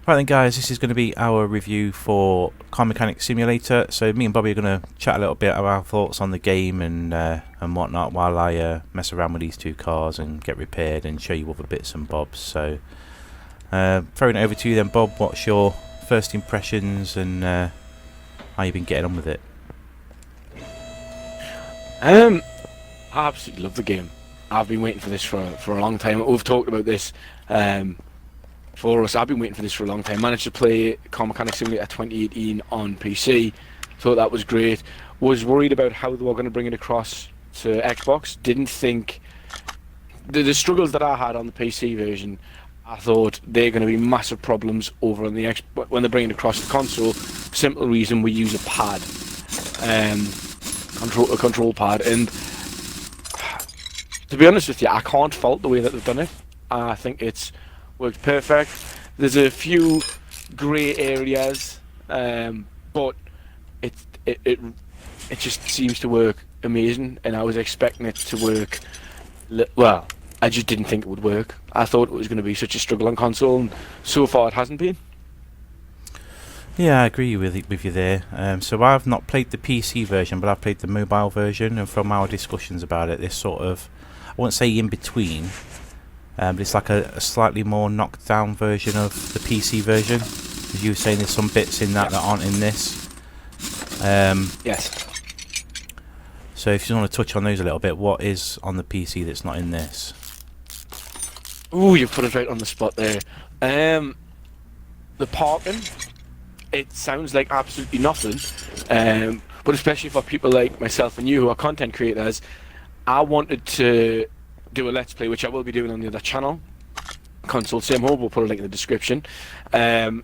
Right then guys, this is going to be our review for Car Mechanic Simulator. So me and Bobby are going to chat a little bit about our thoughts on the game and whatnot while I mess around with these two cars and get repaired and show you other bits and bobs. So throwing it over to you then, Bob, what's your first impressions and how you've been getting on with it? I absolutely love the game. I've been waiting for this for a long time. We've talked about this for us. I've been waiting for this for a long time. Managed to play Car Mechanic Simulator 2018 on PC. Thought that was great. Was worried about how they were going to bring it across to Xbox. Didn't think the struggles that I had on the PC version. I thought they're going to be massive problems over on the Xbox when they're bringing it across the console. Simple reason, we use a pad, a control pad, and to be honest with you, I can't fault the way that they've done it. I think it's worked perfect. There's a few grey areas, but it just seems to work amazing. And I was expecting it to work. Well, I just didn't think it would work. I thought it was going to be such a struggle on console, and so far it hasn't been. Yeah, I agree with you there. So I've not played the PC version, but I've played the mobile version, and from our discussions about it, this sort of, I won't say in between, but it's like a slightly more knocked down version of the PC version. As you were saying, there's some bits in that aren't in this. Yes. So if you want to touch on those a little bit, what is on the PC that's not in this? Ooh, you put it right on the spot there. The parking, it sounds like absolutely nothing, but especially for people like myself and you who are content creators, I wanted to do a Let's Play, which I will be doing on the other channel, Console Sim Hub. We'll put a link in the description. And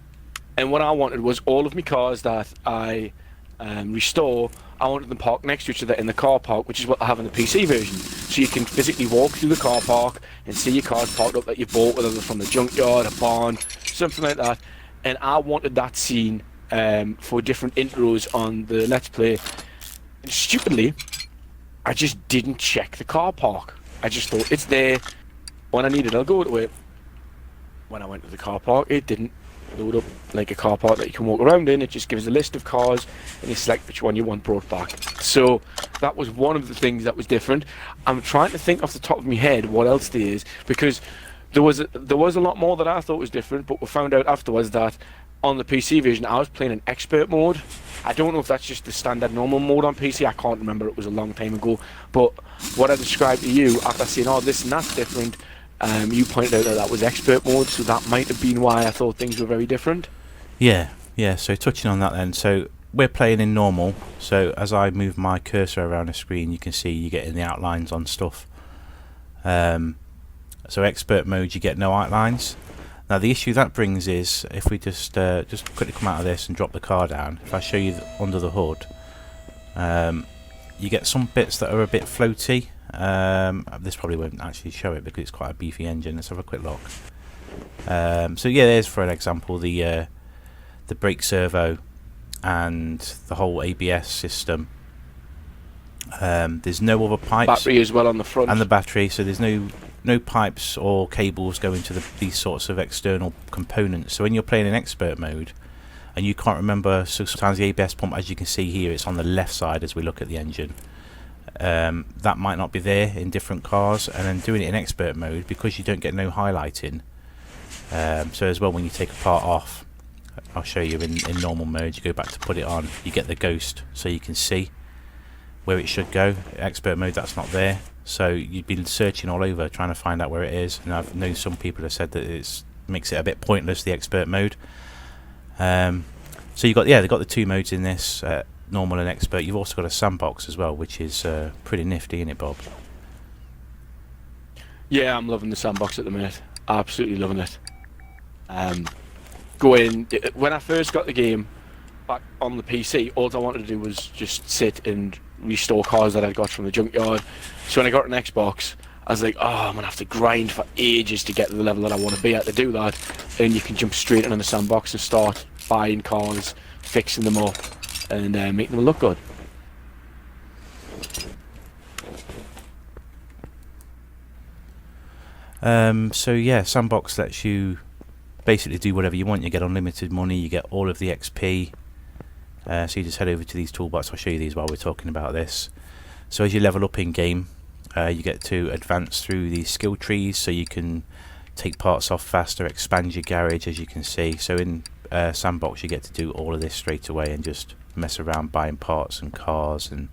what I wanted was all of my cars that I restore, I wanted them parked next to each other in the car park, which is what I have in the PC version. So you can physically walk through the car park and see your cars parked up that you bought, whether they're from the junkyard, a barn, something like that. And I wanted that scene for different intros on the Let's Play. And stupidly, I just didn't check the car park. I just thought it's there. When I need it, I'll go to it. When I went to the car park, it didn't load up like a car park that you can walk around in. It just gives a list of cars and you select which one you want brought back. So that was one of the things that was different. I'm trying to think off the top of my head what else there is, because there was a lot more that I thought was different, but we found out afterwards that on the PC version I was playing in expert mode. I don't know if that's just the standard normal mode on PC. I can't remember, it was a long time ago. But what I described to you after saying, oh, this and that's different, you pointed out that that was expert mode, so that might have been why I thought things were very different. Yeah, so touching on that then, so we're playing in normal, so as I move my cursor around the screen you can see you're getting the outlines on stuff. So expert mode, you get no outlines. Now the issue that brings is, if we just quickly come out of this and drop the car down, if I show you under the hood, you get some bits that are a bit floaty. This probably won't actually show it because it's quite a beefy engine. Let's have a quick look. So yeah, there's for an example the brake servo and the whole ABS system. There's no other pipes. Battery as well on the front. And the battery, so there's no pipes or cables going to these sorts of external components. So when you're playing in expert mode and you can't remember, so sometimes the ABS pump, as you can see here, it's on the left side as we look at the engine. That might not be there in different cars, and then doing it in expert mode, because you don't get no highlighting, so as well when you take a part off, I'll show you in normal mode, you go back to put it on, you get the ghost so you can see where it should go. Expert mode, that's not there, so you've been searching all over trying to find out where it is, and I've known some people have said that it makes it a bit pointless, the expert mode. So you've got, they've got the two modes in this, normal and expert. You've also got a sandbox as well, which is pretty nifty, isn't it, Bob? Yeah, I'm loving the sandbox at the minute. Absolutely loving it. When I first got the game back on the PC, all I wanted to do was just sit and restore cars that I'd got from the junkyard. So when I got an Xbox, I was like, oh, I'm going to have to grind for ages to get to the level that I want to be at to do that. And you can jump straight in on the sandbox and start buying cars, fixing them up, and making them look good. So yeah, Sandbox lets you basically do whatever you want. You get unlimited money, you get all of the XP. So you just head over to these toolbars. I'll show you these while we're talking about this. So as you level up in game, you get to advance through these skill trees, so you can take parts off faster, expand your garage, as you can see. So in Sandbox you get to do all of this straight away and just mess around buying parts and cars and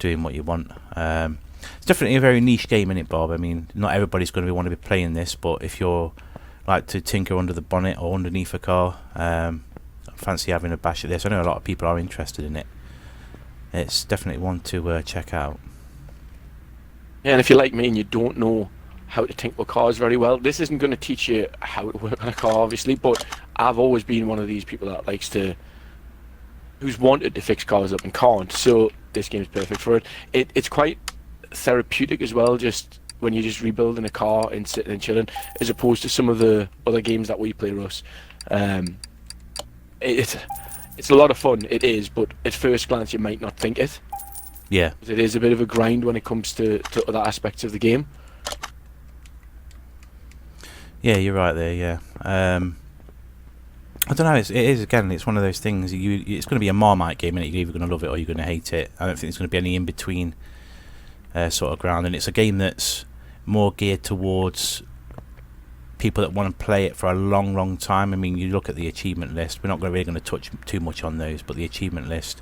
doing what you want. It's definitely a very niche game, isn't it, Bob? I mean, not everybody's going to want to be playing this, but if you're like to tinker under the bonnet or underneath a car, fancy having a bash at this. I know a lot of people are interested in it. It's definitely one to check out. Yeah, and if you're like me and you don't know how to tinker with cars very well, this isn't going to teach you how to work on a car, obviously, but I've always been one of these people that likes to, who's wanted to fix cars up and can't, so this game's perfect for it. It's quite therapeutic as well, just when you're just rebuilding a car and sitting and chilling, as opposed to some of the other games that we play, Russ. It's a lot of fun, it is, but at first glance you might not think it. Yeah. It is a bit of a grind when it comes to other aspects of the game. Yeah, you're right there. Yeah. I don't know. It is again. It's one of those things. It's going to be a Marmite game, and you're either going to love it or you're going to hate it. I don't think there's going to be any in between sort of ground. And it's a game that's more geared towards people that want to play it for a long, long time. I mean, you look at the achievement list. We're not really going to touch too much on those, but the achievement list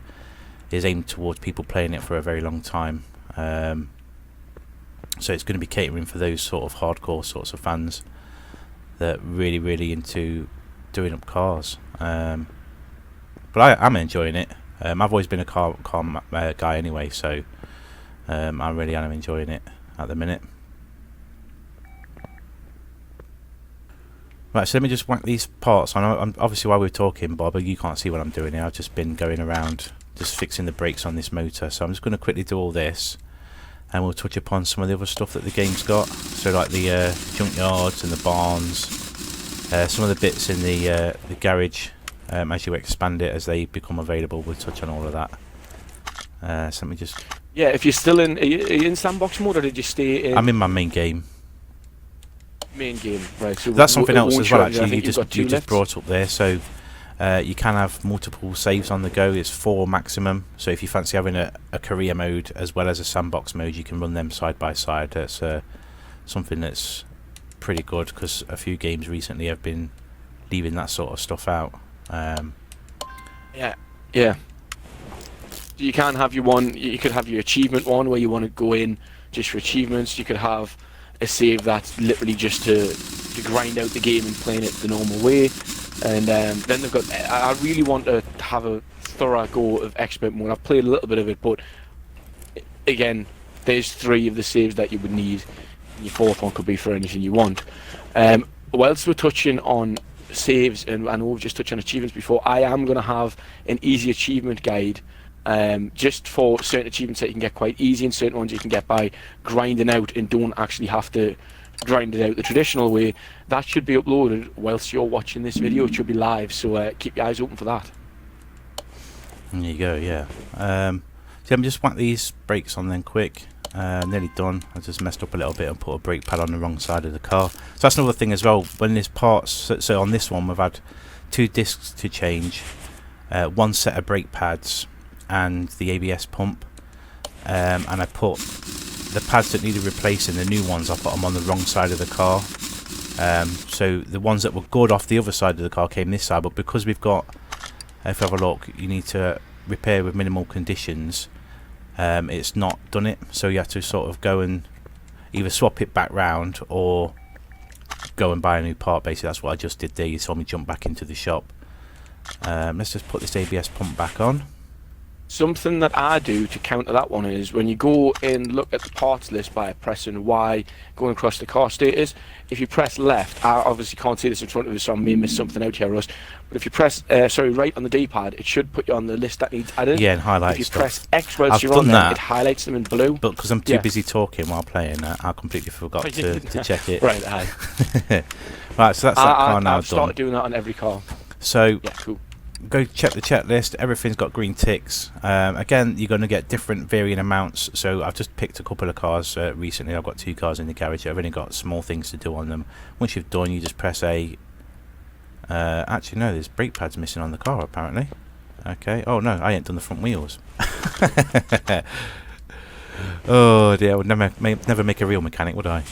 is aimed towards people playing it for a very long time. So it's going to be catering for those sort of hardcore sorts of fans that really, really into doing up cars. But I'm enjoying it. I've always been a car guy anyway, so I really am enjoying it at the minute. Right, so let me just whack these parts on. Obviously, while we're talking, Bob, you can't see what I'm doing here. I've just been going around just fixing the brakes on this motor. So I'm just going to quickly do all this, and we'll touch upon some of the other stuff that the game's got. So like the junkyards and the barns, some of the bits in the garage. As you expand it, as they become available, we'll touch on all of that. So let me just... Yeah, if you're still in... Are you in Sandbox mode, or did you stay in... I'm in my main game. Main game, right. So that's something else as well, actually. You just left. brought up there. So you can have multiple saves on the go. It's 4 maximum. So if you fancy having a career mode as well as a Sandbox mode, you can run them side by side. That's something that's pretty good, because a few games recently have been leaving that sort of stuff out. Yeah. You can have your one. You could have your achievement one where you want to go in just for achievements. You could have a save that's literally just to grind out the game and playing it the normal way. And then they've got... I really want to have a thorough go of expert mode. I've played a little bit of it, but again, there's 3 of the saves that you would need. Your 4th one could be for anything you want. Whilst we're touching on saves, and I know we've just touched on achievements before, I am going to have an easy achievement guide just for certain achievements that you can get quite easy, and certain ones you can get by grinding out and don't actually have to grind it out the traditional way. That should be uploaded whilst you're watching this video. It should be live, so keep your eyes open for that. There you go. Yeah. So I'm just whack these brakes on then quick. Nearly done. I just messed up a little bit and put a brake pad on the wrong side of the car. So that's another thing as well. When there's parts, so on this one we've had 2 discs to change, 1 set of brake pads, and the ABS pump. And I put the pads that needed replacing, the new ones, I put them on the wrong side of the car. So the ones that were good off the other side of the car came this side, but because we've got, if you have a look, you need to repair with minimal conditions. It's not done it, so you have to sort of go and either swap it back round or go and buy a new part. Basically, that's what I just did there. You saw me jump back into the shop. Let's just put this ABS pump back on. Something that I do to counter that one is when you go and look at the parts list by pressing Y, going across the car status, if you press left, I obviously can't see this in front of you, so I may miss something out here, Russ, but if you press right on the D-pad, it should put you on the list that needs added. Yeah, and highlight If you stuff. press X whilst you're on there, it highlights them in blue. But because I'm too busy talking while playing, I completely forgot to check it. Right, aye. Right, so that's that car now I've started doing that on every car. So yeah, cool. go check the checklist. Everything's got green ticks. Again, you're going to get different varying amounts. So I've just picked a couple of cars recently. I've got 2 cars in the garage. I've only got small things to do on them. Once you've done, you just press A. Actually, no, there's brake pads missing on the car apparently. Okay. Oh no, I ain't done the front wheels. Oh dear, I would never make a real mechanic, would I?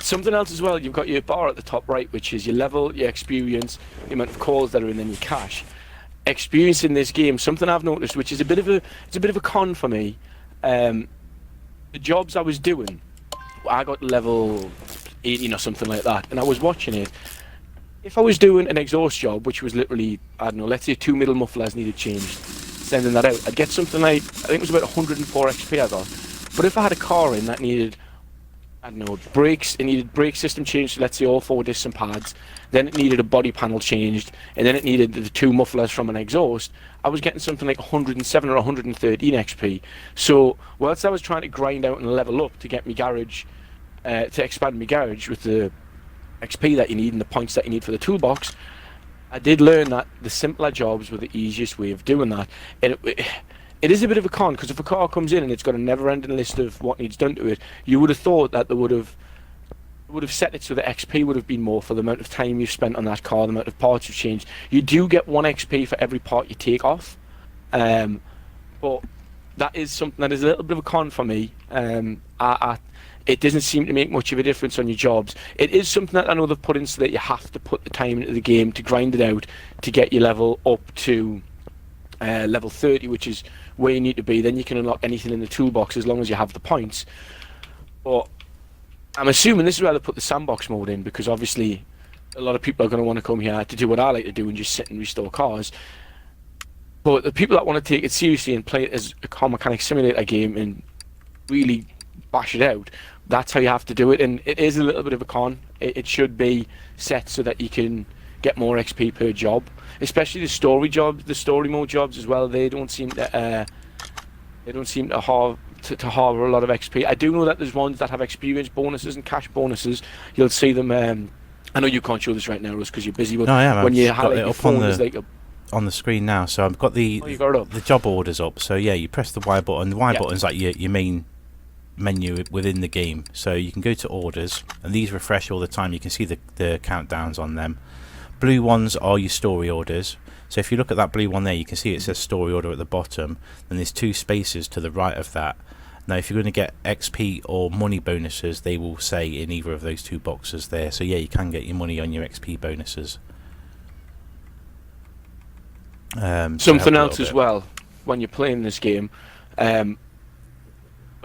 Something else as well, you've got your bar at the top right, which is your level, your experience, the amount of calls that are in, then your cash. Experience in this game, something I've noticed, which is a bit of a con for me. The jobs I was doing, I got level 18 or something like that, and I was watching it. If I was doing an exhaust job, which was literally, I don't know, let's say 2 middle mufflers needed changed, sending that out, I'd get something like, I think it was about 104 XP I got. But if I had a car in that needed, I don't know, brakes, it needed brake system changed, so let's say all 4 discs and pads, then it needed a body panel changed, and then it needed the 2 mufflers from an exhaust, I was getting something like 107 or 113 XP. So whilst I was trying to grind out and level up to get my garage, to expand my garage with the XP that you need and the points that you need for the toolbox, I did learn that the simpler jobs were the easiest way of doing that. And it is a bit of a con, because if a car comes in and it's got a never-ending list of what needs done to it, you would have thought that they would have set it so the XP would have been more for the amount of time you've spent on that car, the amount of parts you've changed. You do get 1 XP for every part you take off, but that is something that is a little bit of a con for me. It doesn't seem to make much of a difference on your jobs. It is something that I know they've put in so that you have to put the time into the game to grind it out to get your level up to level 30, which is where you need to be. Then you can unlock anything in the toolbox as long as you have the points. But I'm assuming this is where they put the sandbox mode in, because obviously a lot of people are going to want to come here to do what I like to do and just sit and restore cars. But the people that want to take it seriously and play it as a car mechanic simulator game and really bash it out, that's how you have to do it. And it is a little bit of a con. It should be set so that you can get more XP per job, especially the story jobs, the story mode jobs as well. They don't seem to harbour a lot of XP. I do know that there's ones that have experience bonuses and cash bonuses. You'll see them. I know you can't show this right now, Russ, because you're busy. But no, I am. When you have it your phone, there's like on the screen now. So I've got the job orders up. So yeah, you press the Y button. The Y button's like your main menu within the game. So you can go to orders, and these refresh all the time. You can see the countdowns on them. Blue ones are your story orders. So if you look at that blue one there, you can see it says story order at the bottom, and there's 2 spaces to the right of that. Now if you're going to get XP or money bonuses, they will say in either of those 2 boxes there. So yeah, you can get your money on your XP bonuses. Something else as well, when you're playing this game, when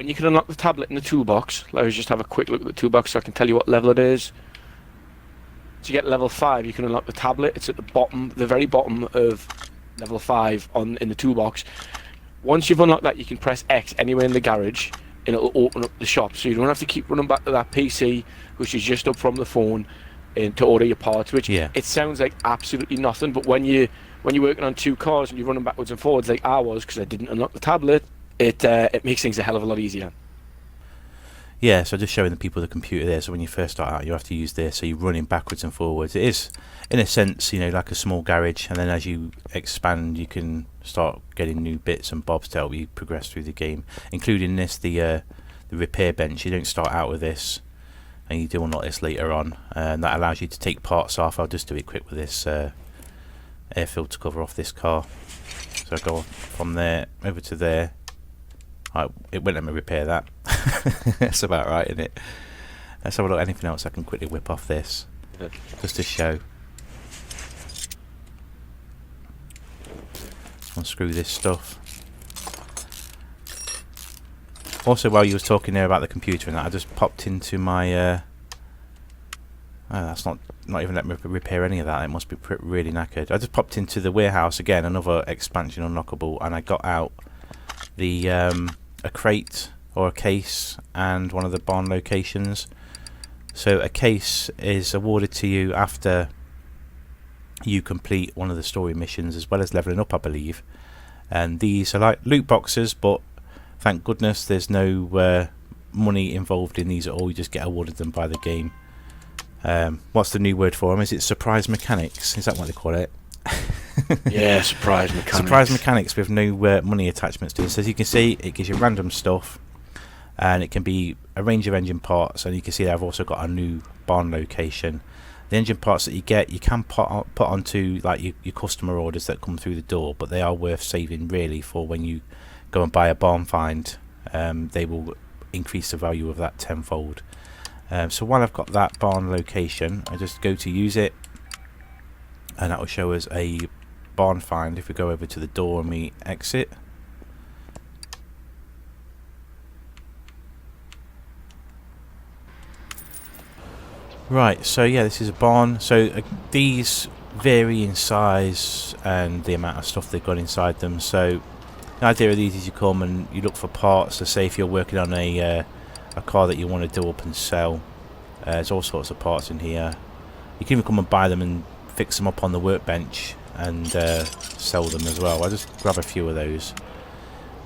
you can unlock the tablet in the toolbox, let's just have a quick look at the toolbox so I can tell you what level it is. To get level 5, you can unlock the tablet. It's at the bottom, the very bottom of level 5 in the toolbox. Once you've unlocked that, you can press X anywhere in the garage, and it'll open up the shop. So you don't have to keep running back to that PC, which is just up from the phone, and to order your parts. Which it sounds like absolutely nothing, but when you're working on 2 cars and you're running backwards and forwards like I was, because I didn't unlock the tablet, it makes things a hell of a lot easier. Yeah, so just showing the people the computer there. So when you first start out, you have to use this. So you're running backwards and forwards. It is, in a sense, like a small garage. And then as you expand, you can start getting new bits and bobs to help you progress through the game, including this, the repair bench. You don't start out with this, and you do unlock this later on. And that allows you to take parts off. I'll just do it quick with this air filter cover off this car. So I go from there over to there. It won't let me repair that. That's about right, isn't it? Let's have a look. Anything else I can quickly whip off this, just to show. Unscrew this stuff. Also, while you was talking there about the computer and that, I just popped into my. Oh, that's not even let me repair any of that. It must be really knackered. I just popped into the warehouse again, another expansion unlockable, and I got out the a crate or a case and one of the barn locations. So a case is awarded to you after you complete one of the story missions, as well as leveling up, I believe. And these are like loot boxes, but thank goodness there's no money involved in these at all. You just get awarded them by the game. What's the new word for them? Is it surprise mechanics? Is that what they call it? Yeah, surprise mechanics. Surprise mechanics with no money attachments to it. So as you can see, it gives you random stuff, and it can be a range of engine parts. And you can see I've also got a new barn location. The engine parts that you get, you can put onto like your customer orders that come through the door, but they are worth saving really for when you go and buy a barn find. They will increase the value of that tenfold. So while I've got that barn location, I just go to use it, and that will show us a barn find. If we go over to the door and we exit, right, so yeah, this is a barn. So these vary in size and the amount of stuff they've got inside them. So the idea of these is you come and you look for parts. So say if you're working on a car that you want to do up and sell, there's all sorts of parts in here. You can even come and buy them and fix them up on the workbench and sell them as well. I'll just grab a few of those.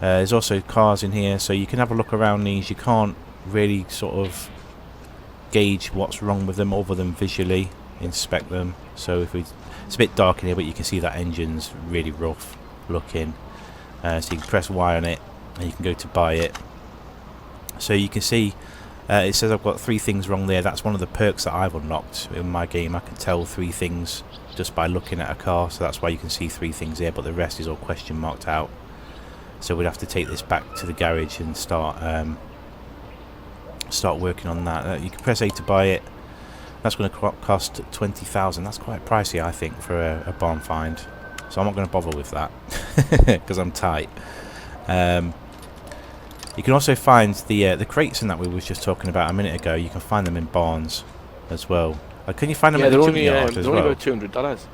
There's also cars in here, so you can have a look around these. You can't really sort of gauge what's wrong with them other than visually inspect them. So it's a bit dark in here, but you can see that engine's really rough looking. So you can press Y on it and you can go to buy it. So you can see it says I've got 3 things wrong there. That's one of the perks that I've unlocked in my game. I can tell 3 things just by looking at a car, so that's why you can see 3 things there, but the rest is all question marked out. So we'd have to take this back to the garage and start working on that. You can press A to buy it. That's going to cost 20,000. That's quite pricey, I think, for a barn find. So I'm not going to bother with that because I'm tight. You can also find the crates in that we was just talking about a minute ago. You can find them in barns as well. Can you find them at the junkyard as well? They're only about $200.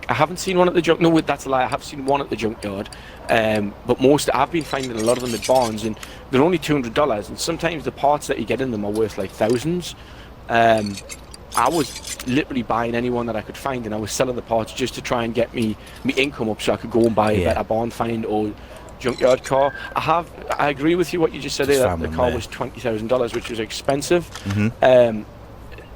I haven't seen one at the junk. No, that's a lie. I have seen one at the junkyard, but I've been finding a lot of them at barns, and they're only $200. And sometimes the parts that you get in them are worth like thousands. I was literally buying anyone that I could find, and I was selling the parts just to try and get me income up, so I could go and buy a better barn find or junkyard car. I agree with you what you just said there, that the car was $20,000, which was expensive.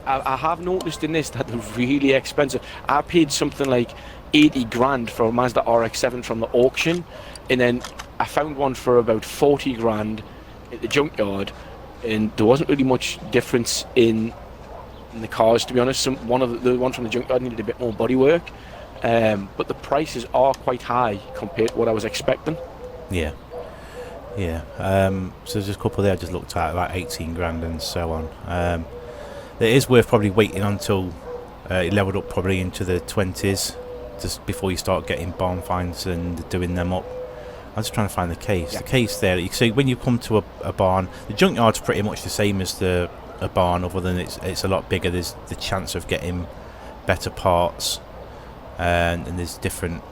I have noticed in this that they're really expensive. I paid something like 80 grand for a Mazda RX-7 from the auction, and then I found one for about 40 grand at the junkyard, and there wasn't really much difference in the cars, to be honest. One of the ones from the junkyard needed a bit more bodywork, but the prices are quite high compared to what I was expecting. Yeah. So there's a couple there I just looked at, like 18 grand and so on. It is worth probably waiting until it leveled up probably into the 20s, just before you start getting barn finds and doing them up. I'm just trying to find the case. The case there, you see when you come to a barn, the junkyard's pretty much the same as a barn, other than it's a lot bigger. There's the chance of getting better parts, and there's different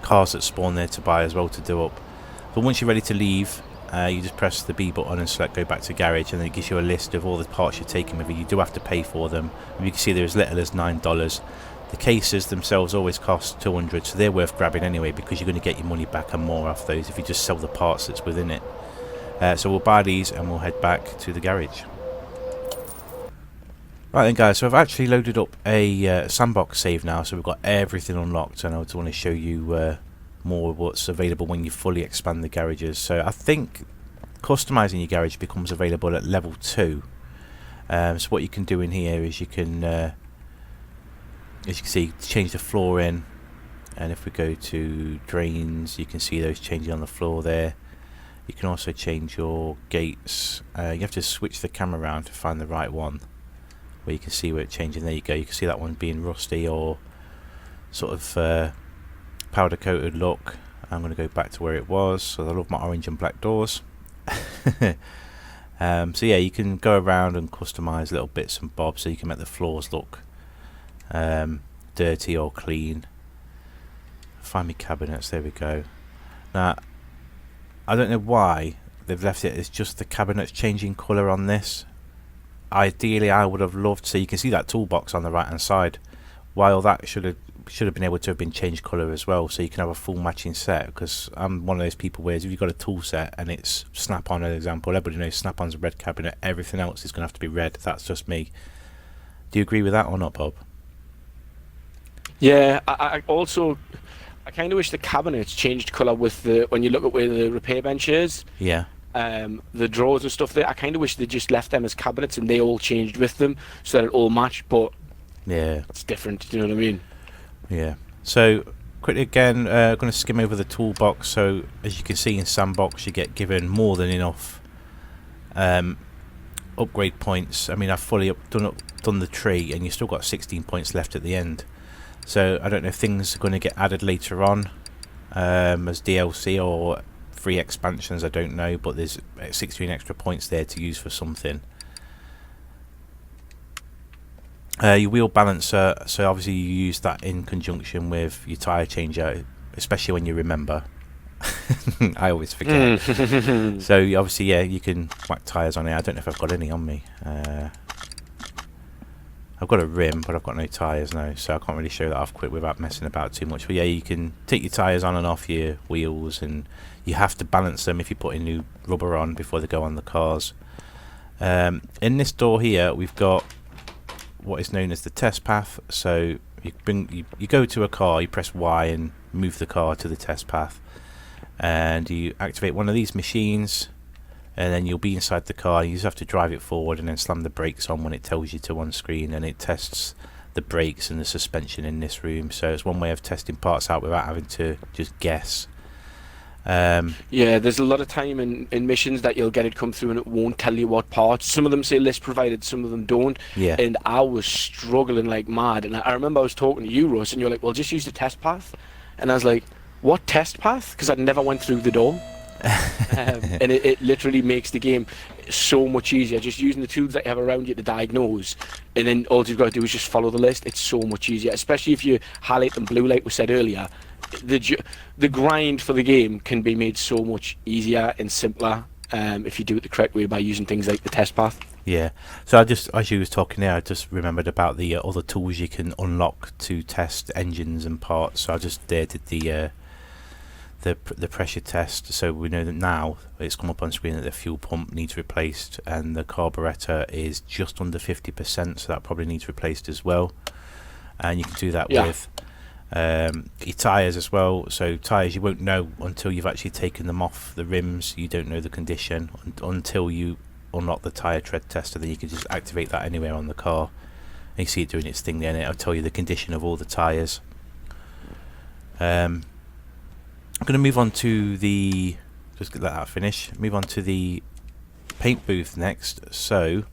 cars that spawn there to buy as well to do up. But once you're ready to leave, you just press the B button and select go back to garage, and then it gives you a list of all the parts you're taking with you. You do have to pay for them. And you can see they're as little as $9. The cases themselves always cost $200, so they're worth grabbing anyway, because you're going to get your money back and more off those if you just sell the parts that's within it. So we'll buy these and we'll head back to the garage. Right then guys, so I've actually loaded up a Sandbox save now, so we've got everything unlocked, and I just want to show you more of what's available when you fully expand the garages. So I think customizing your garage becomes available at level 2. So what you can do in here is you can, as you can see, change the floor in, and if we go to drains, you can see those changing on the floor there. You can also change your gates. You have to switch the camera around to find the right one, where you can see where it's changing. There you go. You can see that one being rusty or sort of powder coated look. I'm going to go back to where it was. So I love my orange and black doors. So yeah, you can go around and customize little bits and bobs, so you can make the floors look dirty or clean. Find me cabinets. There we go. Now I don't know why they've left it as just the cabinets changing colour on this. Ideally I would have loved, so you can see that toolbox on the right hand side, while that should have should have been able to have been changed colour as well, so you can have a full matching set. Because I'm one of those people where if you've got a tool set and it's snap-on, as an example, everybody knows snap-on's a red cabinet, everything else is going to have to be red. That's just me. Do you agree with that or not, Bob? Yeah, I also I kind of wish the cabinets changed colour with the when you look at where the repair bench is. Yeah. The drawers and stuff there. I kind of wish they just left them as cabinets and they all changed with them so that it all matched. But yeah, it's different. Do you know what I mean? Yeah. So quickly again, going to skim over the toolbox. So as you can see in Sandbox, you get given more than enough upgrade points. I mean, I've fully done the tree, and you still got 16 points left at the end. So I don't know if things are going to get added later on as DLC or free expansions. I don't know, but there's 16 extra points there to use for something. Your wheel balancer, so obviously you use that in conjunction with your tyre changer, especially when you remember. I always forget. So obviously, yeah, you can whack tyres on it. I don't know if I've got any on me. I've got a rim, but I've got no tyres now, so I can't really show that off quick without messing about too much. But yeah, you can take your tyres on and off your wheels, and you have to balance them if you're putting new rubber on before they go on the cars. In this door here, we've got what is known as the test path. So you go to a car, you press Y and move the car to the test path, and you activate one of these machines, and then you'll be inside the car. You just have to drive it forward and then slam the brakes on when it tells you to on screen, and it tests the brakes and the suspension in this room. So it's one way of testing parts out without having to just guess. Yeah, there's a lot of time in missions that you'll get it come through and it won't tell you what parts. Some of them say list provided, some of them don't. Yeah. And I was struggling like mad. And I remember I was talking to you, Russ, and you're like, well, just use the test path. And I was like, what test path? Because I never went through the door. And it literally makes the game so much easier. Just using the tools that you have around you to diagnose, and then all you've got to do is just follow the list. It's so much easier, especially if you highlight them blue like we said earlier. The grind for the game can be made so much easier and simpler if you do it the correct way by using things like the test path. Yeah. So I just, as you was talking there, I just remembered about the other tools you can unlock to test engines and parts. So I just did the pressure test, so we know that now it's come up on screen that the fuel pump needs replaced and the carburetor is just under 50%, so that probably needs replaced as well. And you can do that with your tyres as well. So tyres, you won't know until you've actually taken them off the rims. You don't know the condition until you unlock the tyre tread tester. Then you can just activate that anywhere on the car, and you see it doing its thing there, and it'll tell you the condition of all the tyres. I'm going to move on to the, just let that finish, move on to the paint booth next. So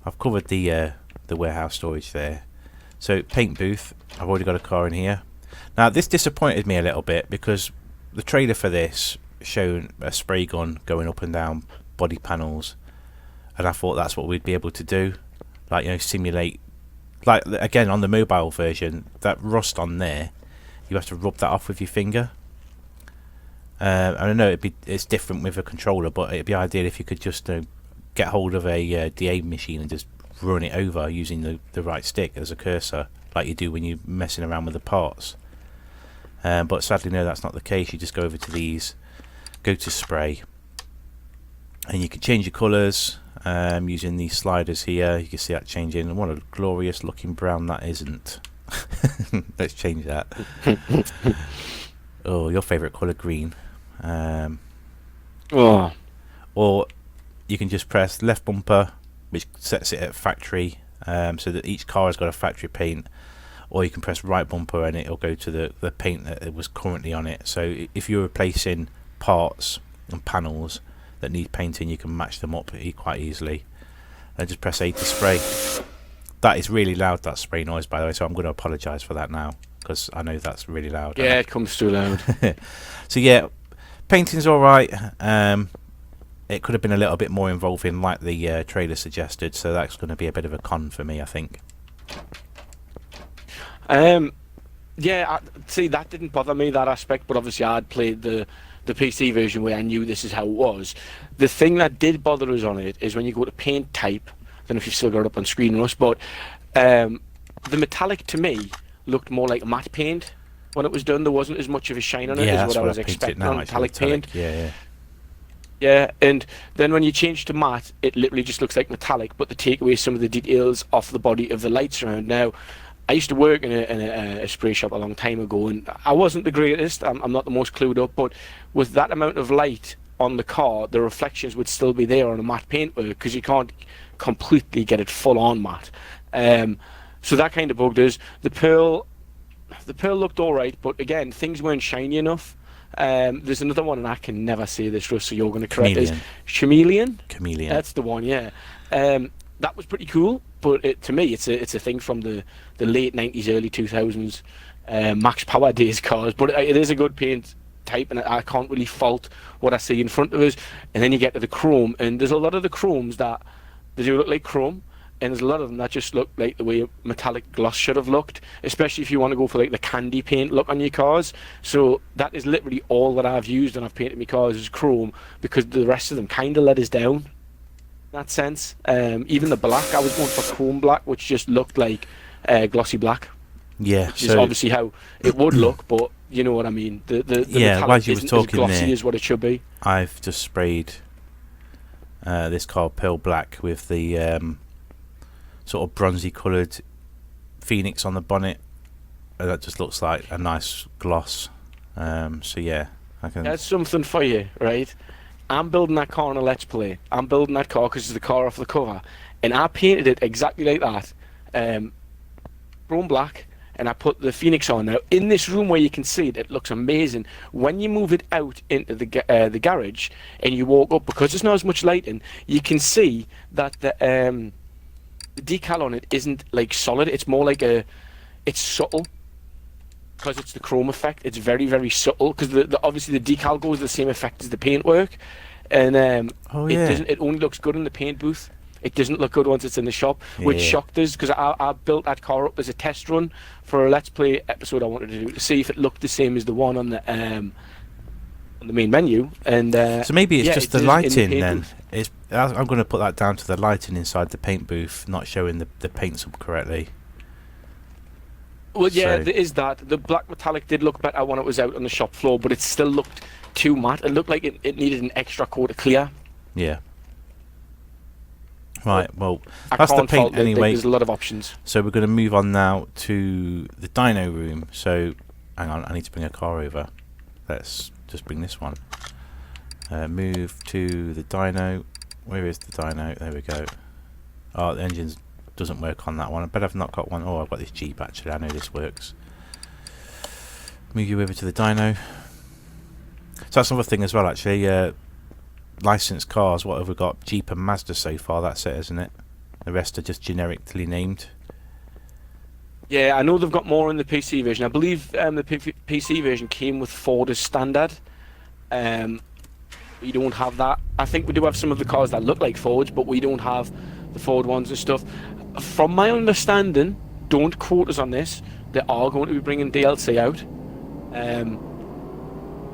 I've covered the warehouse storage there. So paint booth, I've already got a car in here. Now this disappointed me a little bit because the trailer for this showed a spray gun going up and down body panels, and I thought that's what we'd be able to do, like, you know, simulate, like again on the mobile version, that rust on there, you have to rub that off with your finger. And I know it's different with a controller, but it'd be ideal if you could just get hold of a DA machine and just run it over using the right stick as a cursor, like you do when you're messing around with the parts. But sadly, no, that's not the case. You just go over to these, go to spray, and you can change your colours using these sliders here. You can see that changing, and what a glorious looking brown that isn't. Let's change that. Oh, your favourite colour, green. Or you can just press left bumper, which sets it at factory, so that each car has got a factory paint, or you can press right bumper and it'll go to the paint that it was currently on it. So if you're replacing parts and panels that need painting, you can match them up quite easily. And just press A to spray. That is really loud, that spray noise, by the way, so I'm going to apologise for that now, because I know that's really loud. Yeah, it comes through loud. So yeah, painting's alright. It could have been a little bit more involving, like the trailer suggested, so that's going to be a bit of a con for me, I think. Yeah, see, that didn't bother me, that aspect, but obviously I'd played the PC version where I knew this is how it was. The thing that did bother us on it is when you go to paint type, I don't know if you've still got it up on screen, Russ, but the metallic to me looked more like matte paint when it was done. There wasn't as much of a shine on it Yeah, as that's what I what was I paint it expecting now, on actually, metallic paint. Yeah. Yeah, and then when you change to matte, it literally just looks like metallic, but they take away some of the details off the body of the lights around. Now, I used to work in a spray shop a long time ago, and I wasn't the greatest. I'm not the most clued up, but with that amount of light on the car, the reflections would still be there on a matte paintwork because you can't completely get it full on matte. So that kind of bugged us. The pearl looked all right, but again, things weren't shiny enough. There's another one, and I can never say this, Russ, so you're going to correct us. Chameleon. That's the one, yeah. That was pretty cool, but to me, it's a thing from the late 90s, early 2000s, max power days cars. But it is a good paint type, and I can't really fault what I see in front of us. And then you get to the chrome, and there's a lot of the chromes that they do look like chrome. And there's a lot of them that just look like the way metallic gloss should have looked, especially if you want to go for like the candy paint look on your cars. So that is literally all that I've used when I've painted my cars is chrome, because the rest of them kind of let us down in that sense. Even the black, I was going for chrome black, which just looked like glossy black. Yeah, which is obviously how it would look, but you know what I mean. The metallic isn't as glossy as what it should be. I've just sprayed this car pearl black with the sort of bronzy coloured Phoenix on the bonnet, and that just looks like a nice gloss. So yeah, I can. That's something for you, right? I'm building that car on a Let's Play. I'm building that car because it's the car off the cover, and I painted it exactly like that, chrome black, and I put the Phoenix on. Now in this room where you can see it, it looks amazing. When you move it out into the garage and you walk up, because there's not as much lighting, you can see that the decal on it isn't like solid. It's more like it's subtle because it's the chrome effect. It's very, very subtle because obviously the decal goes the same effect as the paintwork, and it only looks good in the paint booth. It doesn't look good once it's in the shop, which shocked us because I built that car up as a test run for a Let's Play episode I wanted to do to see if it looked the same as the one on the main menu. And so maybe it's just the lighting then. I'm going to put that down to the lighting inside the paint booth not showing the paints up correctly. Well, yeah, there is that. The black metallic did look better when it was out on the shop floor, but it still looked too matte. It looked like it needed an extra coat of clear. Yeah. Right, well, that's the paint anyway. There's a lot of options. So we're going to move on now to the dyno room. So, hang on, I need to bring a car over. Let's just bring this one. Move to the dyno. Where is the dyno? There we go. Oh, the engine doesn't work on that one. I bet I've not got one. Oh, I've got this Jeep actually. I know this works. Move you over to the dyno. So that's another thing as well actually. Licensed cars, what have we got? Jeep and Mazda so far, that's it, isn't it? The rest are just generically named. Yeah, I know they've got more in the PC version. I believe the PC version came with Ford as standard. We don't have that. I think we do have some of the cars that look like Fords, but we don't have the Ford ones and stuff. From my understanding, don't quote us on this, they are going to be bringing DLC out.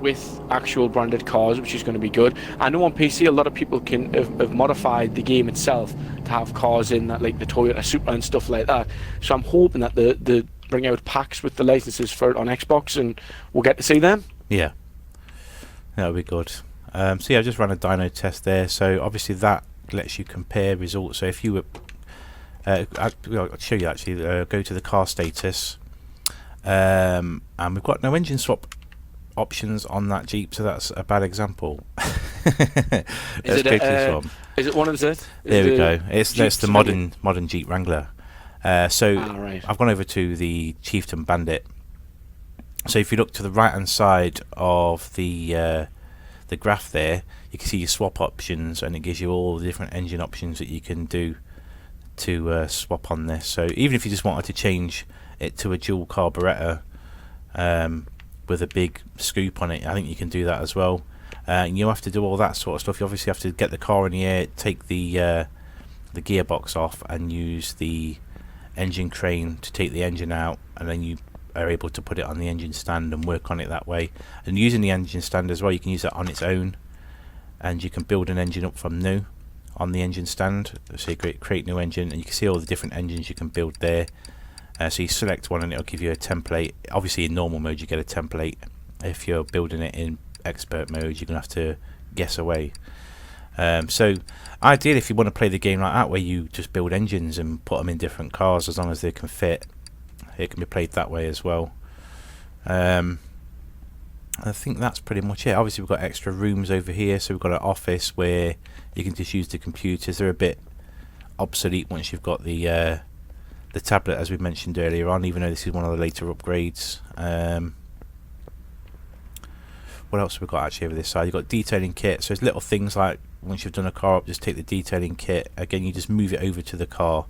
With actual branded cars, which is going to be good. I know on PC a lot of people have modified the game itself to have cars in that, like the Toyota Supra and stuff like that. So I'm hoping that they bring out packs with the licenses for it on Xbox, and we'll get to see them. Yeah, that'll be good. So yeah, I just ran a dyno test there. So obviously that lets you compare results. So if you were, I'll show you actually. Go to the car status, and we've got no engine swap options on that Jeep, so that's a bad example. Is it one of the? There we go. It's the modern Jeep Wrangler. Right. I've gone over to the Chieftain Bandit. So if you look to the right hand side of the graph there, you can see your swap options, and it gives you all the different engine options that you can do to swap on this. So even if you just wanted to change it to a dual carburetor with a big scoop on it, I think you can do that as well. You have to do all that sort of stuff. You obviously have to get the car in the air, take the gearbox off, and use the engine crane to take the engine out, and then you are able to put it on the engine stand and work on it that way. And using the engine stand as well, you can use it on its own, and you can build an engine up from new on the engine stand. So you create new engine, and you can see all the different engines you can build there. So you select one and it'll give you a template. Obviously in normal mode you get a template. If you're building it in expert mode, you're going to have to guess away. So ideally, if you want to play the game like that, where you just build engines and put them in different cars as long as they can fit, it can be played that way as well. I think that's pretty much it. Obviously we've got extra rooms over here, so we've got an office where you can just use the computers. They're a bit obsolete once you've got the tablet, as we mentioned earlier on, even though this is one of the later upgrades. What else have we got actually over this side? You've got detailing kit, so it's little things like once you've done a car up, just take the detailing kit. Again, you just move it over to the car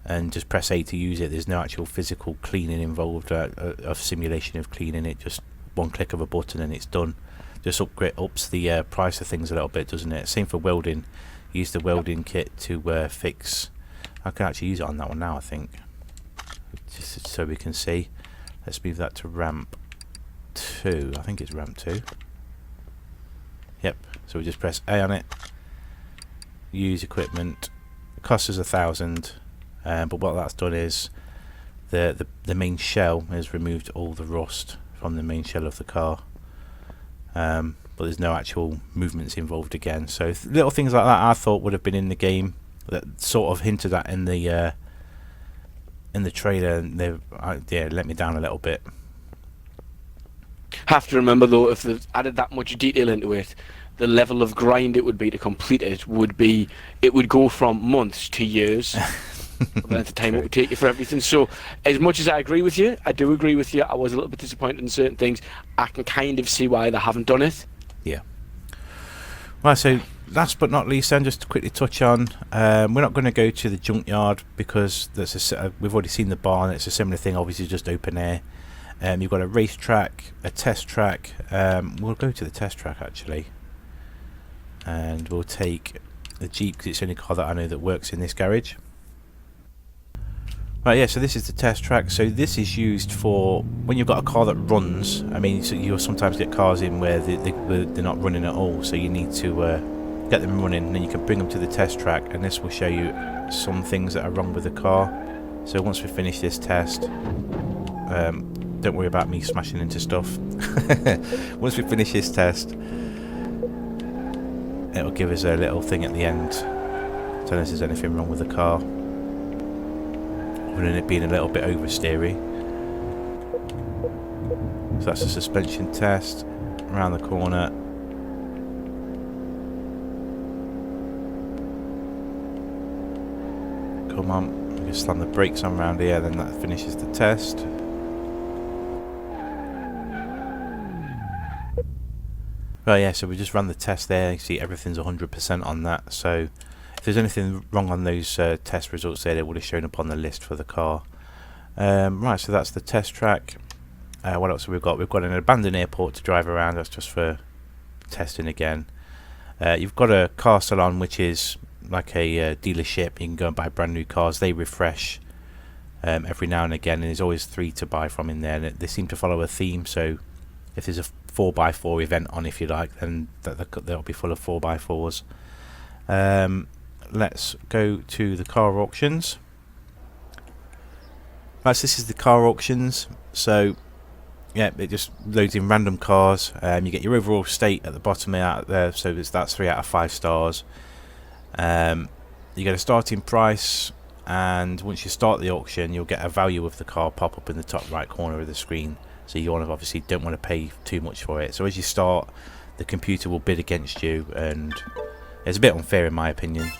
and just press A to use it. There's no actual physical cleaning involved, of simulation of cleaning it. Just one click of a button and it's done. Just ups the price of things a little bit, doesn't it? Same for welding. Use the welding kit to fix. I can actually use it on that one now, I think, just so we can see. Let's move that to ramp 2. I think it's ramp 2. Yep. So we just press A on it. Use equipment. It costs us 1,000, but what that's done is the main shell has removed all the rust from the main shell of the car. But there's no actual movements involved again. So little things like that I thought would have been in the game that sort of hinted at in the trailer, and they've let me down a little bit. Have to remember though, if they've added that much detail into it, the level of grind it would be to complete it would go from months to years. The time it would take you for everything. So as much as I agree with you, I do agree with you, I was a little bit disappointed in certain things. I can kind of see why they haven't done it. Yeah. Well, so last but not least then, just to quickly touch on, we're not going to go to the junkyard because we've already seen the barn. It's a similar thing, obviously just open air. You've got a race track, a test track. We'll go to the test track actually, and we'll take the Jeep because it's the only car that I know that works in this garage. Right, yeah, so this is the test track. So this is used for when you've got a car that runs. I mean, so you'll sometimes get cars in where they're not running at all, so you need to get them running, and then you can bring them to the test track, and this will show you some things that are wrong with the car. So once we finish this test, don't worry about me smashing into stuff. Once we finish this test, it'll give us a little thing at the end telling us if there's anything wrong with the car, other than it being a little bit oversteery. So that's a suspension test around the corner. Come on, we just slam the brakes on around here, then that finishes the test. Right, yeah, so we just ran the test there. You see everything's 100% on that. So if there's anything wrong on those test results there, they would have shown up on the list for the car. Right, so that's the test track. What else have we got? We've got an abandoned airport to drive around. That's just for testing again. You've got a car salon, which is like a dealership. You can go and buy brand new cars. They refresh every now and again, and there's always 3 to buy from in there. And they seem to follow a theme, so if there's a 4x4 event on, if you like, then that'll be full of 4x4s. Let's go to the car auctions. Right, so this is the car auctions. So yeah, it just loads in random cars. You get your overall state at the bottom out there, so that's 3 out of 5 stars. You get a starting price, and once you start the auction, you'll get a value of the car pop up in the top right corner of the screen. So you obviously don't want to pay too much for it. So as you start, the computer will bid against you, and it's a bit unfair in my opinion.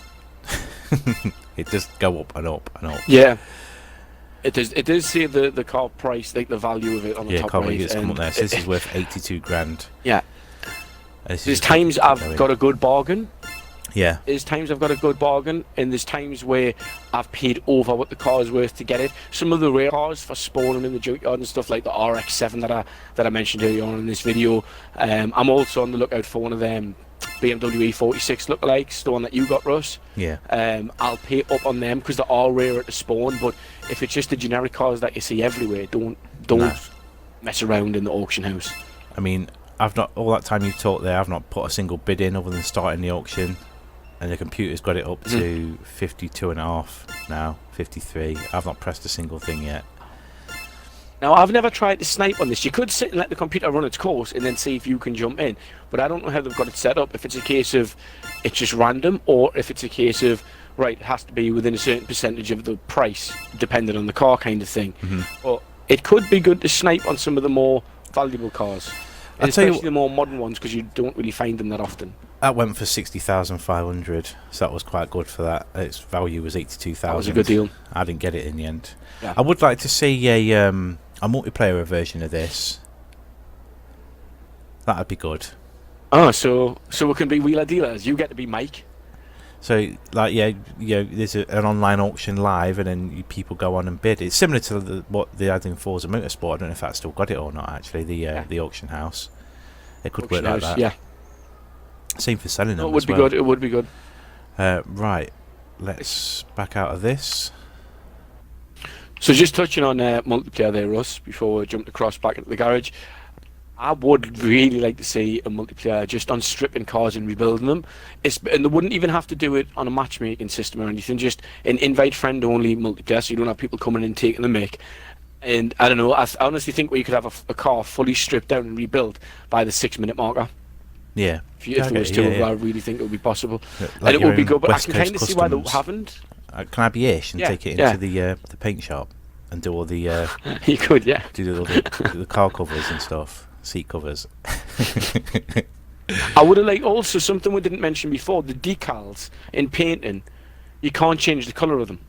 It just go up and up and up. Yeah, it does. It does say the car price, like the value of it on the top car right. Come up there. So this is worth 82 grand. Yeah. There's times I've got a good bargain. Yeah. There's times I've got a good bargain, and there's times where I've paid over what the car is worth to get it. Some of the rare cars for spawning in the junkyard and stuff, like the RX-7 that I mentioned earlier on in this video. I'm also on the lookout for one of them BMW E46 lookalikes, the one that you got, Russ. Yeah. I'll pay up on them because they're all rare at the spawn. But if it's just the generic cars that you see everywhere, don't mess around in the auction house. I mean, I've not, all that time you've talked there, I've not put a single bid in other than starting the auction. And the computer's got it up to 52.5 now, 53. I've not pressed a single thing yet. Now, I've never tried to snipe on this. You could sit and let the computer run its course and then see if you can jump in. But I don't know how they've got it set up. If it's a case of it's just random, or if it's a case of, right, it has to be within a certain percentage of the price, depending on the car kind of thing. But it could be good to snipe on some of the more valuable cars. And especially the more modern ones, because you don't really find them that often. That went for 60,500, so that was quite good for that. Its value was 82,000. That was a good deal. I didn't get it in the end. Yeah. I would like to see a multiplayer version of this. That'd be good. Oh, so it can be wheeler dealers. You get to be Mike. So, like, there's an online auction live, and then people go on and bid. It's similar to what they had in Forza Motorsport. I don't know if that's still got it or not. Actually, the auction house. It could work like that. Yeah. Same for selling them. It would be good. It would be good. Right, let's back out of this. So just touching on multiplayer there, Russ, before we jump across back into the garage, I would really like to see a multiplayer just on stripping cars and rebuilding them. And they wouldn't even have to do it on a matchmaking system or anything, just an invite friend only multiplayer, so you don't have people coming in and taking the mick. And I don't know, I honestly think we could have a car fully stripped down and rebuilt by the 6-minute marker. Yeah. If there was two, I really think it would be possible. Like and it would be good, but West I can kind of see why they Customs. haven't. Can I be ish and take it into the paint shop and do all the you could, yeah. do all the car covers and stuff, seat covers. I would have liked also something we didn't mention before, the decals in painting. You can't change the colour of them.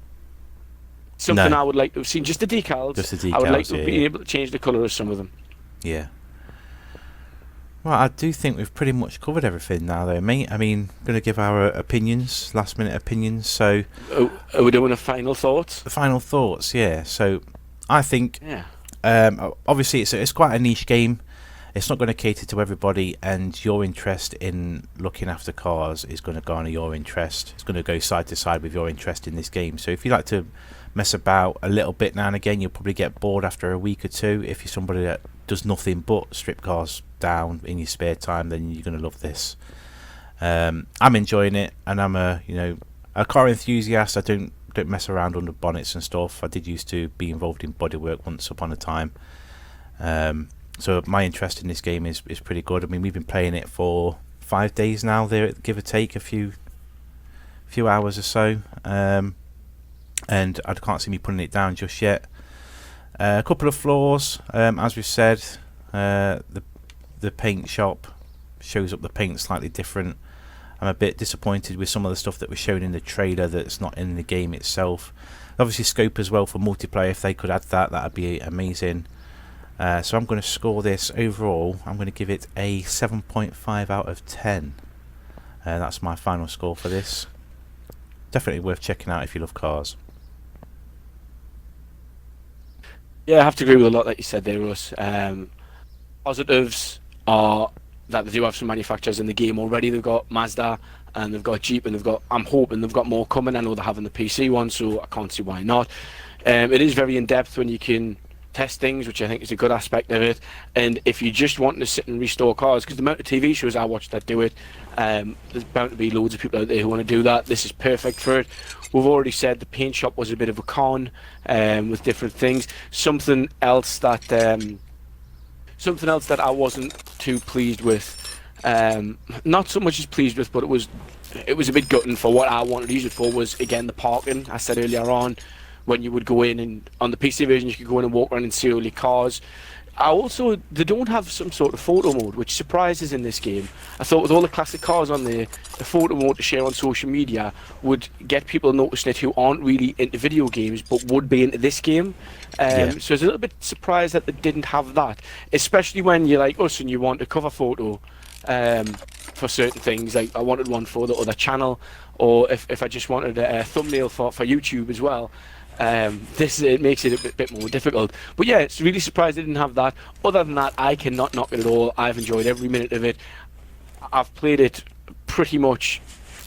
Something I would like to have seen, just the decals. Just the decals, I would like to have been able to change the colour of some of them. Yeah. Well, I do think we've pretty much covered everything now, though, mate. I mean, going to give our opinions, last-minute opinions. So, are we doing a final thoughts? The final thoughts, yeah. So, I think, yeah. Obviously, it's quite a niche game. It's not going to cater to everybody, and your interest in looking after cars is going to garner your interest. It's going to go side to side with your interest in this game. So, if you like to mess about a little bit now and again, you'll probably get bored after a week or two. If you're somebody that does nothing but strip cars down in your spare time, then you're going to love this. I'm enjoying it, and I'm a car enthusiast. I don't mess around under bonnets and stuff. I did used to be involved in bodywork once upon a time. So my interest in this game is pretty good. I mean, we've been playing it for 5 days now, there, give or take a few hours or so, and I can't see me putting it down just yet. A couple of flaws, as we've said. The paint shop shows up the paint slightly different. I'm a bit disappointed with some of the stuff that was shown in the trailer that's not in the game itself. Obviously scope as well for multiplayer. If they could add that, that'd be amazing. So I'm going to score this overall. I'm going to give it a 7.5 out of 10. That's my final score for this. Definitely worth checking out if you love cars. Yeah, I have to agree with a lot that you said there, Russ. Positives are that they do have some manufacturers in the game already. They've got Mazda and they've got Jeep, and I'm hoping they've got more coming. I know they're having the PC one, so I can't see why not. It is very in-depth when you can test things, which I think is a good aspect of it. And if you just want to sit and restore cars, because the amount of TV shows I watch that do it, there's bound to be loads of people out there who want to do that. This is perfect for it. We've already said the paint shop was a bit of a con with different things. Something else that I wasn't too pleased with, not so much as pleased with, but it was a bit gutting for what I wanted to use it for, was again the parking. I said earlier on, when you would go in, and on the PC version you could go in and walk around and see all your cars. They don't have some sort of photo mode, which surprises in this game. I thought with all the classic cars on there, the photo mode to share on social media would get people noticing it who aren't really into video games but would be into this game. So I was a little bit surprised that they didn't have that, especially when you're like us and you want a cover photo for certain things. Like I wanted one for the other channel, or if I just wanted a thumbnail for YouTube as well. It makes it a bit more difficult. But yeah, it's really surprised they didn't have that. Other than that, I cannot knock it at all. I've enjoyed every minute of it. I've played it pretty much,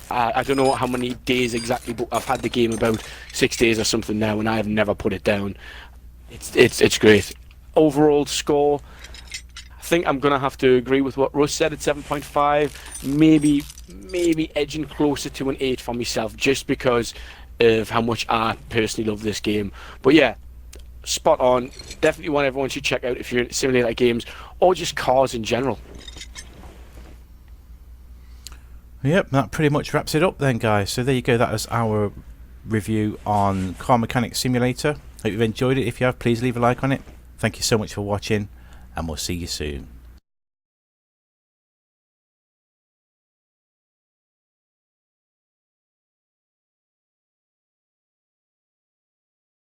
I don't know how many days exactly, but I've had the game about 6 days or something now, and I've never put it down. It's great. Overall score, I think I'm going to have to agree with what Russ said at 7.5. Maybe edging closer to an 8 for myself, just because of how much I personally love this game. But yeah, spot on. definitely one everyone should check out if you're into simulator games or just cars in general. Yep, that pretty much wraps it up then, guys. So there you go, that is our review on Car Mechanic Simulator. Hope you've enjoyed it. If you have, please leave a like on it. Thank you so much for watching, and we'll see you soon.